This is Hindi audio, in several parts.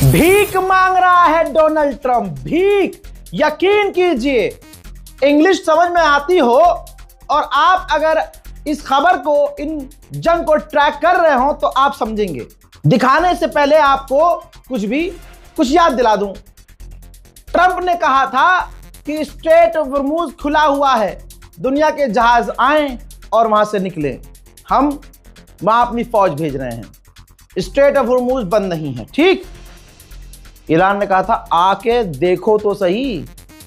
भीख मांग रहा है डोनाल्ड ट्रंप, भीख। यकीन कीजिए, इंग्लिश समझ में आती हो और आप अगर इस खबर को, इन जंग को ट्रैक कर रहे हो तो आप समझेंगे। दिखाने से पहले आपको कुछ याद दिला दूं। ट्रंप ने कहा था कि स्ट्रेट ऑफ हॉर्मुज खुला हुआ है, दुनिया के जहाज आए और वहां से निकले, हम वहां अपनी फौज भेज रहे हैं। स्ट्रेट ऑफ हॉर्मुज बंद नहीं है, ठीक। ईरान ने कहा था आके देखो तो सही,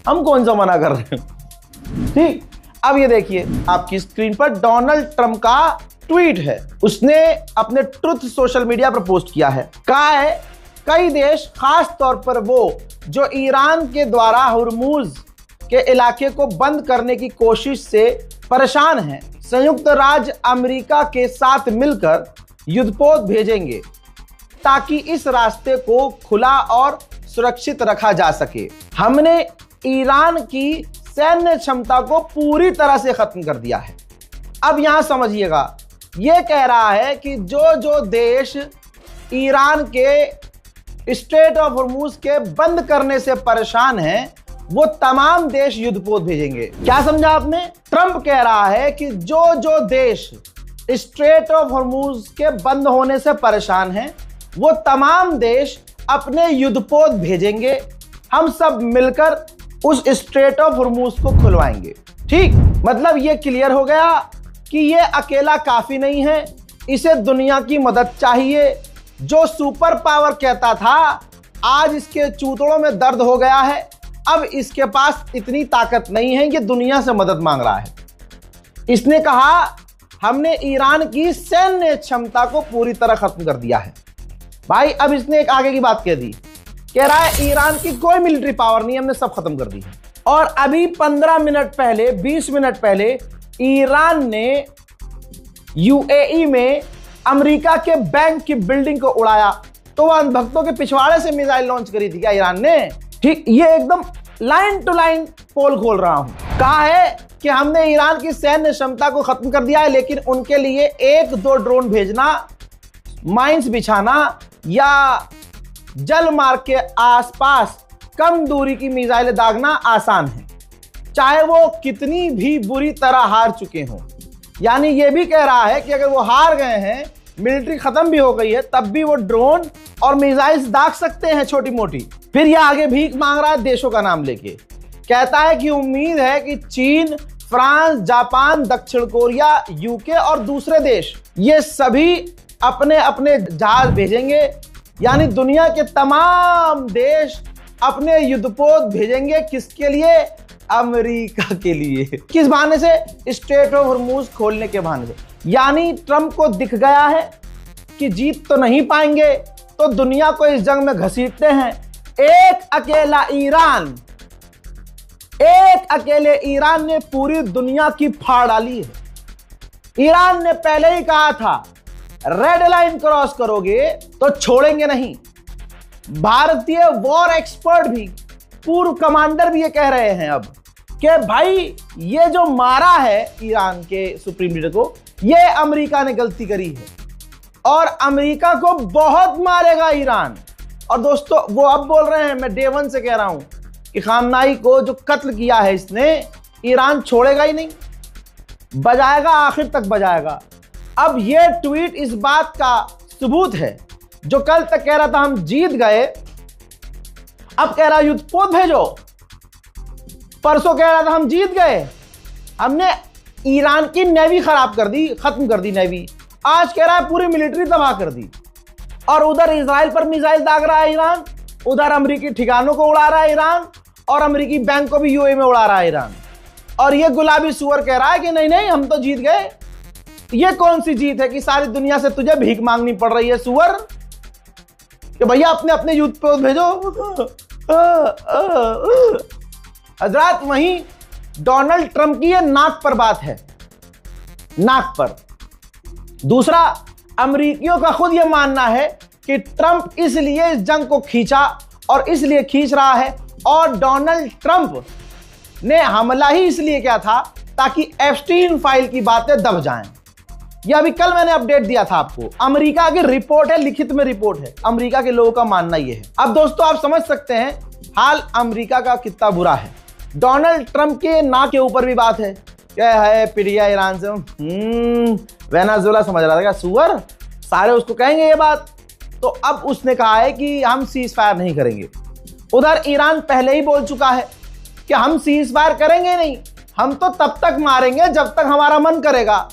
हम कौन सा मना कर रहे हैं, ठीक। अब ये देखिए आपकी स्क्रीन पर डोनाल्ड ट्रंप का ट्वीट है। उसने अपने ट्रुथ सोशल मीडिया पर पोस्ट किया है। कहा है कई देश, खास तौर पर वो जो ईरान के द्वारा हॉर्मुज के इलाके को बंद करने की कोशिश से परेशान हैं, संयुक्त राज्य अमेरिका के साथ मिलकर युद्धपोत भेजेंगे ताकि इस रास्ते को खुला और सुरक्षित रखा जा सके। हमने ईरान की सैन्य क्षमता को पूरी तरह से खत्म कर दिया है। अब यहां समझिएगा, यह कह रहा है कि जो देश ईरान के स्ट्रेट ऑफ हॉर्मुज के बंद करने से परेशान हैं, वो तमाम देश युद्धपोत भेजेंगे। क्या समझा आपने? ट्रंप कह रहा है कि जो देश स्ट्रेट ऑफ हॉर्मुज के बंद होने से परेशान हैं, वो तमाम देश अपने युद्धपोत भेजेंगे, हम सब मिलकर उस स्ट्रेट ऑफ हॉर्मुज को खुलवाएंगे, ठीक। मतलब ये क्लियर हो गया कि ये अकेला काफी नहीं है, इसे दुनिया की मदद चाहिए। जो सुपर पावर कहता था, आज इसके चूतड़ों में दर्द हो गया है, अब इसके पास इतनी ताकत नहीं है कि दुनिया से मदद मांग रहा है। इसने कहा हमने ईरान की सैन्य क्षमता को पूरी तरह खत्म कर दिया है। भाई अब इसने एक आगे की बात कह दी, कह रहा है ईरान की कोई मिलिट्री पावर नहीं, हमने सब खत्म कर दी है। और अभी 15 मिनट पहले, 20 मिनट पहले ईरान ने यूएई में अमेरिका के बैंक की बिल्डिंग को उड़ाया, तो वह भक्तों के पिछवाड़े से मिसाइल लॉन्च करी थी क्या ईरान ने, ठीक। ये एकदम लाइन टू लाइन पोल खोल रहा हूं। कहा है कि हमने ईरान की सैन्य क्षमता को खत्म कर दिया है, लेकिन उनके लिए 1-2 ड्रोन भेजना, माइंस बिछाना या जल मार्ग के आसपास कम दूरी की मिसाइलें दागना आसान है, चाहे वो कितनी भी बुरी तरह हार चुके हों। यानी ये भी कह रहा है कि अगर वो हार गए हैं, मिलिट्री खत्म भी हो गई है, तब भी वो ड्रोन और मिसाइल्स दाग सकते हैं छोटी मोटी। फिर ये आगे भीख मांग रहा है देशों का नाम लेके। कहता है कि उम्मीद है कि चीन, फ्रांस, जापान, दक्षिण कोरिया, यूके और दूसरे देश, ये सभी अपने अपने जहाज भेजेंगे। यानी दुनिया के तमाम देश अपने युद्धपोत भेजेंगे। किसके लिए? अमेरिका के लिए। किस बहाने से? स्ट्रेट ऑफ हॉर्मुज खोलने के बहाने से। यानी ट्रंप को दिख गया है कि जीत तो नहीं पाएंगे, तो दुनिया को इस जंग में घसीटते हैं। एक अकेले ईरान ने पूरी दुनिया की फाड़ डाली है। ईरान ने पहले ही कहा था रेड लाइन क्रॉस करोगे तो छोड़ेंगे नहीं। भारतीय वॉर एक्सपर्ट भी, पूर्व कमांडर भी ये कह रहे हैं अब कि भाई ये जो मारा है ईरान के सुप्रीम लीडर को, ये अमेरिका ने गलती करी है और अमेरिका को बहुत मारेगा ईरान। और दोस्तों वो अब बोल रहे हैं, मैं डे 1 से कह रहा हूं कि खामनाई को जो कत्ल किया है इसने, ईरान छोड़ेगा ही नहीं, बजाएगा, आखिर तक बजाएगा। अब ये ट्वीट इस बात का सबूत है। जो कल तक कह रहा था हम जीत गए, अब कह रहा युद्धपोत भेजो। परसों कह रहा था हम जीत गए, हमने ईरान की नेवी खराब कर दी, खत्म कर दी नेवी। आज कह रहा है पूरी मिलिट्री तबाह कर दी। और उधर इजराइल पर मिसाइल दाग रहा है ईरान, उधर अमेरिकी ठिकानों को उड़ा रहा है ईरान, और अमेरिकी बैंक को भी यूएई में उड़ा रहा है ईरान। और ये गुलाबी सुअर कह रहा है कि नहीं हम तो जीत गए। ये कौन सी जीत है कि सारी दुनिया से तुझे भीख मांगनी पड़ रही है सुअर, कि भैया अपने अपने युद्धपोत भेजो। हजरात, वहीं डोनाल्ड ट्रंप की ये नाक पर बात है, नाक पर। दूसरा, अमेरिकियों का खुद यह मानना है कि ट्रंप इसलिए इस जंग को खींचा और इसलिए खींच रहा है, और डोनाल्ड ट्रंप ने हमला ही इसलिए किया था ताकि एप्स्टीन फाइल की बातें दब जाएं। ये अभी कल मैंने अपडेट दिया था आपको। अमेरिका की रिपोर्ट है, लिखित में रिपोर्ट है। अमेरिका के लोगों का मानना ये है। अब दोस्तों आप समझ सकते हैं हाल अमेरिका का कितना बुरा है। डोनाल्ड ट्रंप के नाक के ऊपर भी बात है, क्या है पीडिया ईरान से वेनेजुएला समझ रहा था क्या सुअर, सारे उसको कहेंगे ये बात। तो अब उसने कहा है कि हम सीज फायर नहीं करेंगे। उधर ईरान पहले ही बोल चुका है कि हम सीज फायर करेंगे नहीं, हम तो तब तक मारेंगे जब तक हमारा मन करेगा।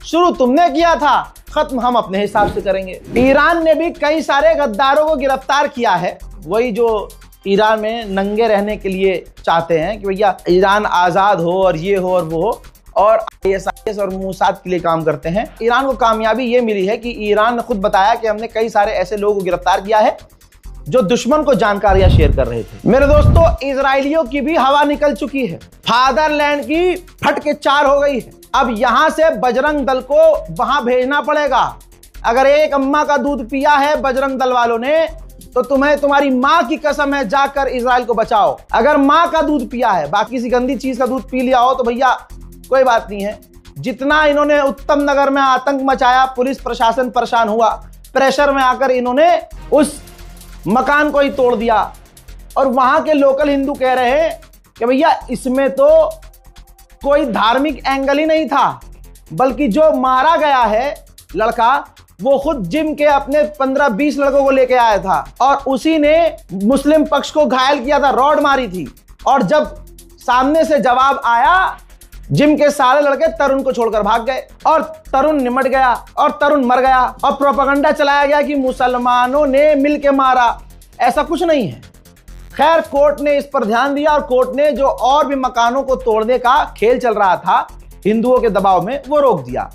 शुरू तुमने किया था, खत्म हम अपने हिसाब से करेंगे। ईरान ने भी कई सारे गद्दारों को गिरफ्तार किया है, वही जो ईरान में नंगे रहने के लिए चाहते हैं कि भैया ईरान आज़ाद हो और ये हो और वो हो, और ISIS और मोसाद के लिए काम करते हैं। ईरान को कामयाबी ये मिली है कि ईरान ने खुद बताया कि हमने कई सारे ऐसे लोगों को गिरफ्तार किया है जो दुश्मन को जानकारियां शेयर कर रहे थे। मेरे दोस्तों इजरायलियों की भी हवा निकल चुकी है, फादरलैंड की फट के चार हो गई है। अब यहां से बजरंग दल को वहां भेजना पड़ेगा। अगर एक अम्मा का दूध पिया है बजरंग दल वालों ने तो तुम्हें तुम्हारी मां की कसम है जाकर इजराइल को बचाओ। अगर मां का दूध पिया है, बाकी किसी गंदी चीज का दूध पी लिया हो तो भैया कोई बात नहीं है। जितना इन्होंने उत्तम नगर में आतंक मचाया, पुलिस प्रशासन परेशान हुआ, प्रेशर में आकर इन्होंने उस मकान को ही तोड़ दिया। और वहां के लोकल हिंदू कह रहे हैं कि भैया इसमें तो कोई धार्मिक एंगल ही नहीं था, बल्कि जो मारा गया है लड़का वो खुद जिम के अपने 15-20 लड़कों को लेके आया था और उसी ने मुस्लिम पक्ष को घायल किया था, रॉड मारी थी। और जब सामने से जवाब आया, जिम के सारे लड़के तरुण को छोड़कर भाग गए और तरुण निमट गया और तरुण मर गया और प्रोपेगेंडा चलाया गया कि मुसलमानों ने मिलके मारा। ऐसा कुछ नहीं है। खैर कोर्ट ने इस पर ध्यान दिया और कोर्ट ने जो और भी मकानों को तोड़ने का खेल चल रहा था हिंदुओं के दबाव में, वो रोक दिया।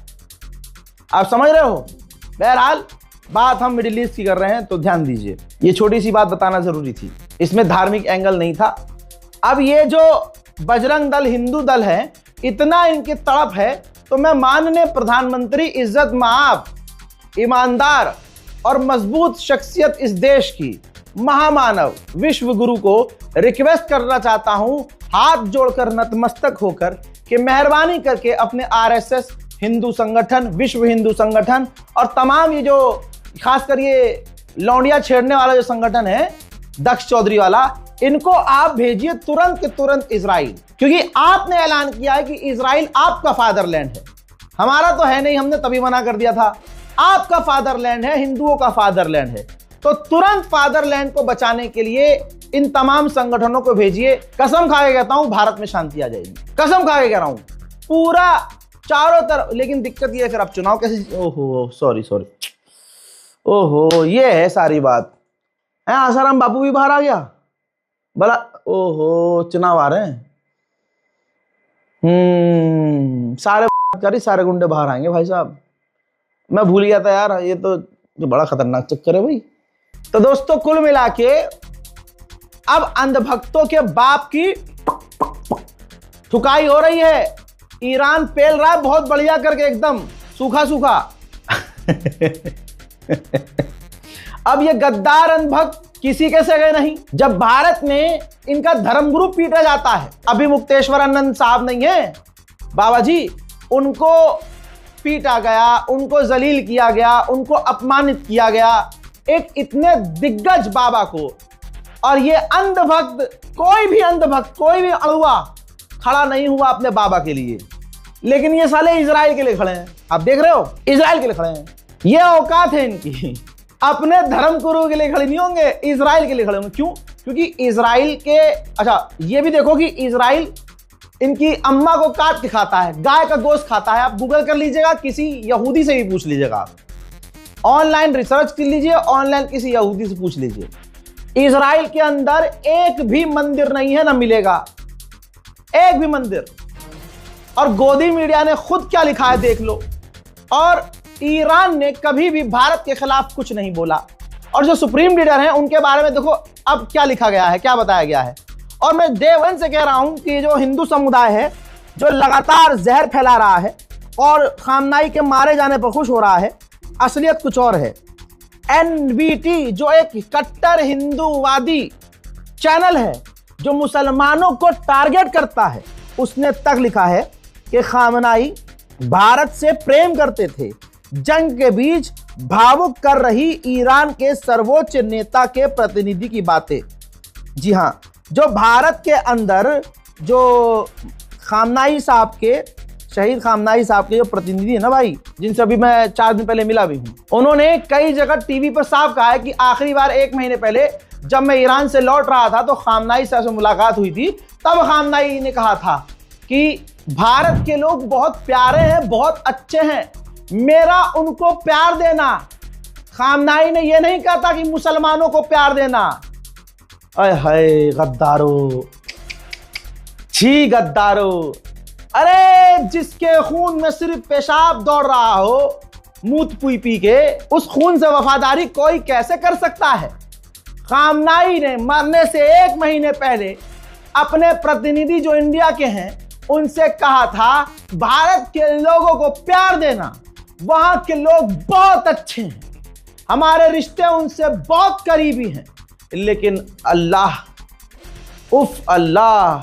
आप समझ रहे हो। बहरहाल बात हम मिडिल ईस्ट की कर रहे हैं तो ध्यान दीजिए, ये छोटी सी बात बताना जरूरी थी, इसमें धार्मिक एंगल नहीं था। अब ये जो बजरंग दल हिंदू दल है, इतना इनकी तड़प है तो मैं माननीय प्रधानमंत्री इज्जत माब, ईमानदार और मजबूत शख्सियत इस देश की, महामानव विश्व गुरु को रिक्वेस्ट करना चाहता हूं, हाथ जोड़कर नतमस्तक होकर कि मेहरबानी करके अपने RSS हिंदू संगठन, विश्व हिंदू संगठन और तमाम ये जो खासकर ये लौंडिया छेड़ने वाला जो संगठन है दक्ष चौधरी वाला, इनको आप भेजिए तुरंत के तुरंत इजराइल, क्योंकि आपने ऐलान किया है कि इजराइल आपका फादरलैंड है। हमारा तो है नहीं, हमने तभी मना कर दिया था। आपका फादरलैंड है, हिंदुओं का फादरलैंड है, तो तुरंत फादरलैंड को बचाने के लिए इन तमाम संगठनों को भेजिए। कसम खा के कहता हूं भारत में शांति आ जाएगी, कसम खा के कह रहा हूं पूरा चारों तरफ। लेकिन दिक्कत ये है फिर अब चुनाव कैसे, ओहो सॉरी ओहो ये है सारी बात है। आसाराम बापू भी बाहर आ गया भला, ओहो चुनाव आ रहे हैं। सारे गुंडे बाहर आएंगे भाई साहब, मैं भूल गया था यार, ये तो बड़ा खतरनाक चक्कर है भाई। तो दोस्तों कुल मिला के अब अंधभक्तों के बाप की ठुकाई हो रही है। ईरान पेल रहा है बहुत बढ़िया करके, एकदम सूखा सूखा। अब ये गद्दार अंधभक्त किसी के सगे नहीं। जब भारत में इनका धर्मगुरु पीटा जाता है, अभी मुक्तेश्वरानंद साहब नहीं है बाबा जी, उनको पीटा गया, उनको जलील किया गया, उनको अपमानित किया गया, एक इतने दिग्गज बाबा को। और ये अंधभक्त, कोई भी अंधभक्त, कोई भी अड़ुआ खड़ा नहीं हुआ अपने बाबा के लिए, लेकिन ये साले इजराइल के लिए खड़े हैं। आप देख रहे हो, इजराइल के लिए खड़े हैं। ये औकात है इनकी, अपने धर्म गुरु के लिए खड़े नहीं होंगे, इजराइल के लिए खड़े होंगे। क्यों? क्योंकि इजराइल के, अच्छा ये भी देखो कि इजराइल इनकी अम्मा को काट के खाता है, गाय का गोश्त खाता है। आप गूगल कर लीजिएगा, किसी यहूदी से भी पूछ लीजिएगा, ऑनलाइन रिसर्च कर लीजिए, ऑनलाइन किसी यहूदी से पूछ लीजिए। इजराइल के अंदर एक भी मंदिर नहीं है, ना मिलेगा एक भी मंदिर। और गोदी मीडिया ने खुद क्या लिखा है देख लो। और ईरान ने कभी भी भारत के खिलाफ कुछ नहीं बोला। और जो सुप्रीम लीडर हैं उनके बारे में देखो अब क्या लिखा गया है, क्या बताया गया है। और मैं डे वन से कह रहा हूं कि जो हिंदू समुदाय है जो लगातार जहर फैला रहा है और खामनाई के मारे जाने पर खुश हो रहा है, असलियत कुछ और है। NVT जो एक कट्टर हिंदूवादी चैनल है जो मुसलमानों को टारगेट करता है, उसने तक लिखा है कि खामनाई भारत से प्रेम करते थे। जंग के बीच भावुक कर रही ईरान के सर्वोच्च नेता के प्रतिनिधि की बातें। जी हां, जो भारत के अंदर जो खामनाई साहब के, शहीद खामनाई साहब के जो प्रतिनिधि है ना भाई, जिनसे अभी मैं 4 दिन पहले मिला भी हूं, उन्होंने कई जगह टीवी पर साफ कहा है कि आखिरी बार 1 महीने पहले जब मैं ईरान से लौट रहा था तो खामनाई साहब से मुलाकात हुई थी। तब खामनाई ने कहा था कि भारत के लोग बहुत प्यारे हैं, बहुत अच्छे हैं, मेरा उनको प्यार देना। खामनाई ने यह नहीं कहा था कि मुसलमानों को प्यार देना। अय हाय गद्दारो, छी गद्दारो। अरे जिसके खून में सिर्फ पेशाब दौड़ रहा हो मूत पी के, उस खून से वफादारी कोई कैसे कर सकता है। खामनाई ने मरने से 1 महीने पहले अपने प्रतिनिधि जो इंडिया के हैं उनसे कहा था भारत के लोगों को प्यार देना, वहां के लोग बहुत अच्छे हैं, हमारे रिश्ते उनसे बहुत करीबी हैं। लेकिन अल्लाह, उफ अल्लाह,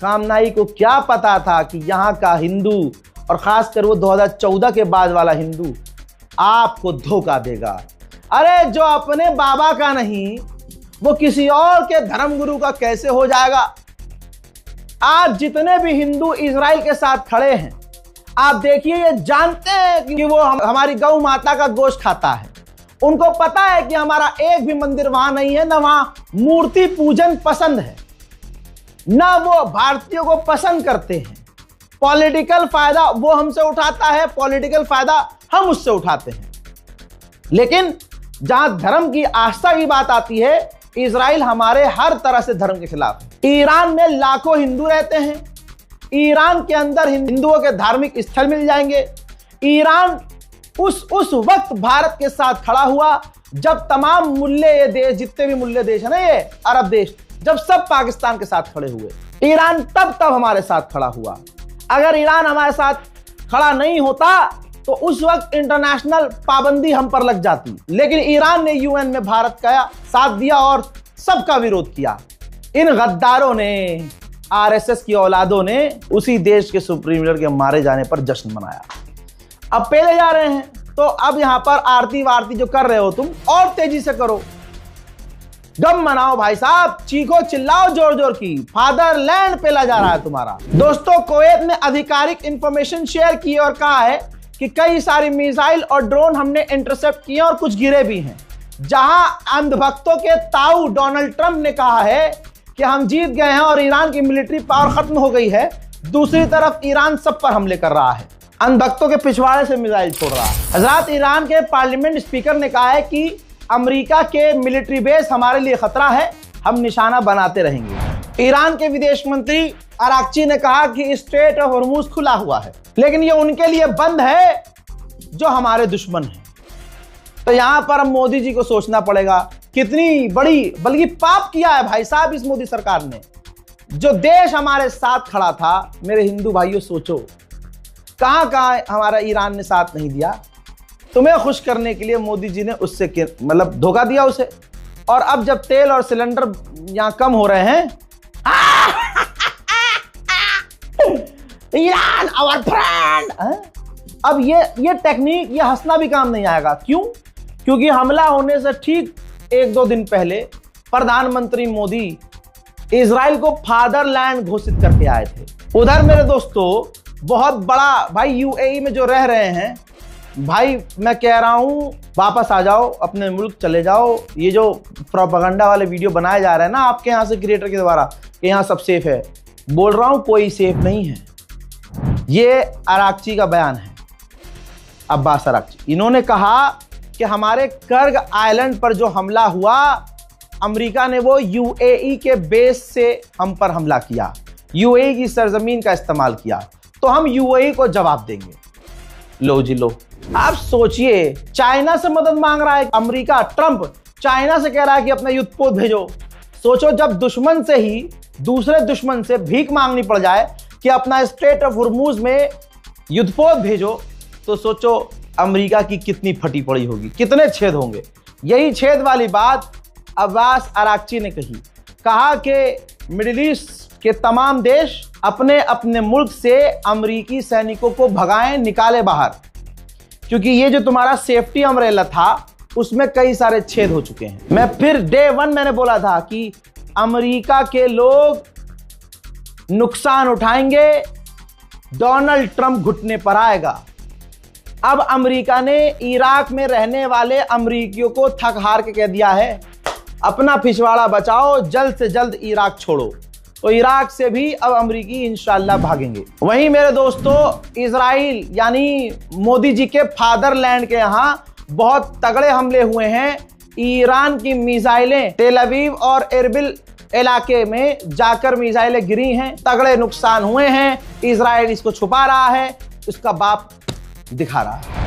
खामनाई को क्या पता था कि यहां का हिंदू, और खासकर वो 2014 के बाद वाला हिंदू, आपको धोखा देगा। अरे जो अपने बाबा का नहीं वो किसी और के धर्मगुरु का कैसे हो जाएगा। आज जितने भी हिंदू इजराइल के साथ खड़े हैं, आप देखिए, ये जानते हैं कि वो हमारी गौ माता का गोश्त खाता है। उनको पता है कि हमारा एक भी मंदिर वहां नहीं है, ना वहां मूर्ति पूजन पसंद है, ना वो भारतीयों को पसंद करते हैं। पॉलिटिकल फायदा वो हमसे उठाता है, पॉलिटिकल फायदा हम उससे उठाते हैं। लेकिन जहां धर्म की आस्था की बात आती है, इजराइल हमारे हर तरह से धर्म के खिलाफ है। ईरान में लाखों हिंदू रहते हैं, ईरान के अंदर हिंदुओं के धार्मिक स्थल मिल जाएंगे। ईरान उस वक्त भारत के साथ खड़ा हुआ जब तमाम मुल्ले ये देश, जितने भी मुल्ले देश है ना, ये अरब देश, जब सब पाकिस्तान के साथ खड़े हुए, ईरान तब हमारे साथ खड़ा हुआ। अगर ईरान हमारे साथ खड़ा नहीं होता तो उस वक्त इंटरनेशनल पाबंदी हम पर लग जाती। लेकिन ईरान ने यूएन में भारत का साथ दिया और सबका विरोध किया। इन गद्दारों ने, आरएसएस की औलादों ने उसी देश के सुप्रीम लीडर के मारे जाने पर जश्न मनाया। अब पहले जा रहे हैं, तो अब यहां पर आरती वारती जो कर रहे हो तुम, और तेजी से करो, गम मनाओ भाई साहब, चीखो चिल्लाओ जोर जोर की, फादरलैंड पेला जा रहा है तुम्हारा। दोस्तों, कुवैत ने आधिकारिक इंफॉर्मेशन शेयर की और कहा है कि कई सारी मिसाइल और ड्रोन हमने इंटरसेप्ट किए और कुछ गिरे भी हैं। जहां अंधभक्तों के ताऊ डोनाल्ड ट्रंप ने कहा है कि हम जीत गए हैं और ईरान की मिलिट्री पावर खत्म हो गई है, दूसरी तरफ ईरान सब पर हमले कर रहा है, अंधभक्तों के पिछवाड़े से मिसाइल छोड़ रहा है। हजरात, ईरान के पार्लियामेंट स्पीकर ने कहा है कि अमेरिका के मिलिट्री बेस हमारे लिए खतरा है, हम निशाना बनाते रहेंगे। ईरान के विदेश मंत्री अराक्ची ने कहा कि स्ट्रेट ऑफ हॉर्मुज खुला हुआ है, लेकिन ये उनके लिए बंद है जो हमारे दुश्मन हैं। तो यहां पर हम मोदी जी को सोचना पड़ेगा, कितनी बड़ी, बल्कि पाप किया है भाई साहब इस मोदी सरकार ने। जो देश हमारे साथ खड़ा था, मेरे हिंदू भाइयों सोचो, कहां हमारा ईरान ने साथ नहीं दिया। तुम्हें खुश करने के लिए मोदी जी ने उससे मतलब धोखा दिया उसे। और अब जब तेल और सिलेंडर यहां कम हो रहे हैं, ईरान आवर फ्रेंड, अब ये टेक्निक, ये हंसना भी काम नहीं आएगा। क्यों? क्योंकि हमला होने से ठीक 1-2 दिन पहले प्रधानमंत्री मोदी इजराइल को फादरलैंड घोषित करके आए थे। उधर मेरे दोस्तों बहुत बड़ा भाई यूएई में जो रह रहे हैं भाई, मैं कह रहा हूं वापस आ जाओ, अपने मुल्क चले जाओ। ये जो प्रोपेगेंडा वाले वीडियो बनाए जा रहे हैं ना आपके यहां से क्रिएटर के द्वारा कि यहां सब सेफ है, बोल रहा हूं कोई सेफ नहीं है। ये अराक्ची का बयान है, अब्बास अराक्ची। इन्होंने कहा कि हमारे कर्ग आइलैंड पर जो हमला हुआ, अमेरिका ने वो यूएई के बेस से हम पर हमला किया, यूएई की सरजमीन का इस्तेमाल किया, तो हम यूएई को जवाब देंगे। लो जी लो। आप सोचिए, चाइना से मदद मांग रहा है अमेरिका, ट्रंप चाइना से कह रहा है कि अपना युद्धपोत भेजो। सोचो, जब दुश्मन से ही दूसरे दुश्मन से भीख मांगनी पड़ जाए कि अपना स्ट्रेट ऑफ हॉर्मुज में युद्धपोत भेजो, तो सोचो अमेरिका की कितनी फटी पड़ी होगी, कितने छेद होंगे। यही छेद वाली बात अब्बास अराक्ची ने कहा कि मिडिल ईस्ट के तमाम देश अपने अपने मुल्क से अमेरिकी सैनिकों को भगाएं, निकाले बाहर, क्योंकि ये जो तुम्हारा सेफ्टी अम्ब्रेला था उसमें कई सारे छेद हो चुके हैं। मैं फिर डे 1 मैंने बोला था कि अमेरिका के लोग नुकसान उठाएंगे, डोनाल्ड ट्रंप घुटने पर आएगा। अब अमेरिका ने इराक में रहने वाले अमेरिकियों को थक हार के कह दिया है, अपना पिछवाड़ा बचाओ, जल्द से जल्द इराक छोड़ो। तो इराक से भी अब अमेरिकी इंशाल्लाह भागेंगे। वहीं मेरे दोस्तों, इजराइल यानी मोदी जी के फादरलैंड के यहां बहुत तगड़े हमले हुए हैं। ईरान की मिसाइलें तेल अवीव और एरबिल इलाके में जाकर मिसाइलें गिरी हैं, तगड़े नुकसान हुए हैं। इजराइल इसको छुपा रहा है, उसका बाप दिखा रहा है।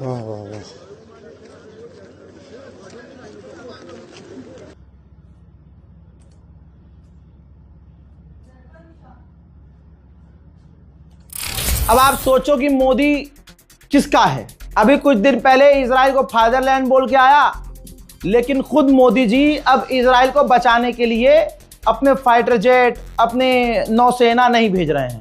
वाह वाह वाह। अब आप सोचो कि मोदी किसका है। अभी कुछ दिन पहले इजराइल को फादरलैंड बोल के आया, लेकिन खुद मोदी जी अब इजराइल को बचाने के लिए अपने फाइटर जेट, अपने नौसेना नहीं भेज रहे हैं।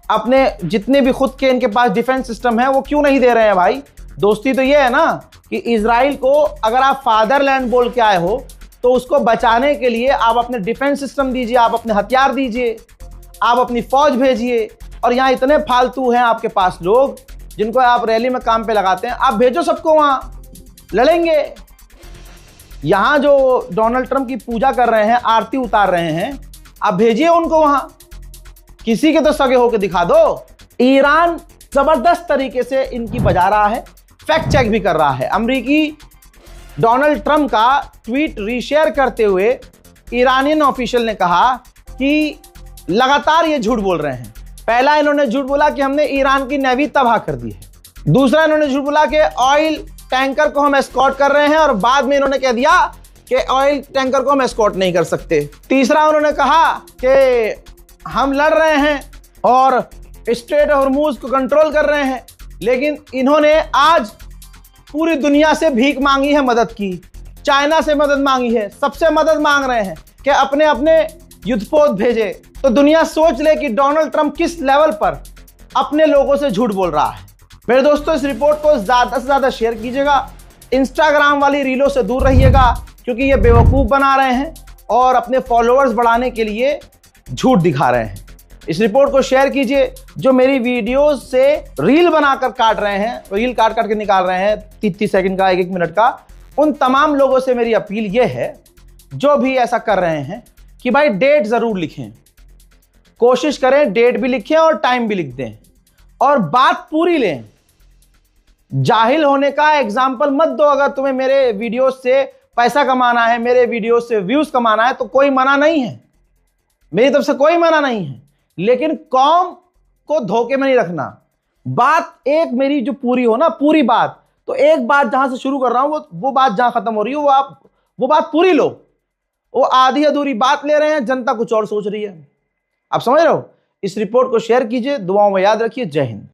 अपने जितने भी खुद के इनके पास डिफेंस सिस्टम है वो क्यों नहीं दे रहे हैं भाई। दोस्ती तो ये है ना कि इजराइल को अगर आप फादरलैंड बोल के आए हो तो उसको बचाने के लिए आप अपने डिफेंस सिस्टम दीजिए, आप अपने हथियार दीजिए, आप अपनी फौज भेजिए। और यहाँ इतने फालतू हैं आपके पास लोग जिनको आप रैली में काम पे लगाते हैं, आप भेजो सबको, वहां लड़ेंगे। यहां जो डोनाल्ड ट्रंप की पूजा कर रहे हैं, आरती उतार रहे हैं, आप भेजिए उनको वहां, किसी के तो सगे होकर दिखा दो। ईरान जबरदस्त तरीके से इनकी बजा रहा है, फैक्ट चेक भी कर रहा है। अमेरिकी डोनाल्ड ट्रंप का ट्वीट रीशेयर करते हुए ईरानियन ऑफिशियल ने कहा कि लगातार ये झूठ बोल रहे हैं। पहला इन्होंने झूठ बोला कि हमने ईरान की नेवी तबाह कर दी है। दूसरा इन्होंने झूठ बोला कि ऑयल टैंकर को हम एस्कॉर्ट कर रहे हैं, और बाद में इन्होंने कह दिया कि ऑयल टैंकर को हम एस्कॉर्ट नहीं कर सकते। तीसरा उन्होंने कहा कि हम लड़ रहे हैं और स्ट्रेट हॉर्मूज को कंट्रोल कर रहे हैं। लेकिन इन्होंने आज पूरी दुनिया से भीख मांगी है, मदद की, चाइना से मदद मांगी है, सबसे मदद मांग रहे हैं कि अपने अपने युद्धपोत भेजे। तो दुनिया सोच ले कि डोनाल्ड ट्रंप किस लेवल पर अपने लोगों से झूठ बोल रहा है। मेरे दोस्तों, इस रिपोर्ट को ज्यादा से ज्यादा शेयर कीजिएगा, इंस्टाग्राम वाली रीलों से दूर रहिएगा, क्योंकि ये बेवकूफ बना रहे हैं और अपने फॉलोअर्स बढ़ाने के लिए झूठ दिखा रहे हैं। इस रिपोर्ट को शेयर कीजिए। जो मेरी वीडियोस से रील बनाकर काट रहे हैं, रील काट काट के निकाल रहे हैं 30 सेकंड का, 1 मिनट का, उन तमाम लोगों से मेरी अपील यह है, जो भी ऐसा कर रहे हैं, कि भाई डेट जरूर लिखें, कोशिश करें डेट भी लिखें और टाइम भी लिख दें, और बात पूरी लें। जाहिल होने का एग्जाम्पल मत दो। अगर तुम्हें मेरे वीडियो से पैसा कमाना है, मेरे वीडियो से व्यूज कमाना है, तो कोई मना नहीं है, मेरी तरफ से कोई मना नहीं है, लेकिन कौम को धोखे में नहीं रखना। बात एक मेरी जो पूरी हो ना, पूरी बात, तो एक बात जहां से शुरू कर रहा हूं वो बात जहां खत्म हो रही है वो बात पूरी लो। वो आधी अधूरी बात ले रहे हैं, जनता कुछ और सोच रही है। आप समझ रहे हो। इस रिपोर्ट को शेयर कीजिए, दुआओं में याद रखिए। जय हिंद।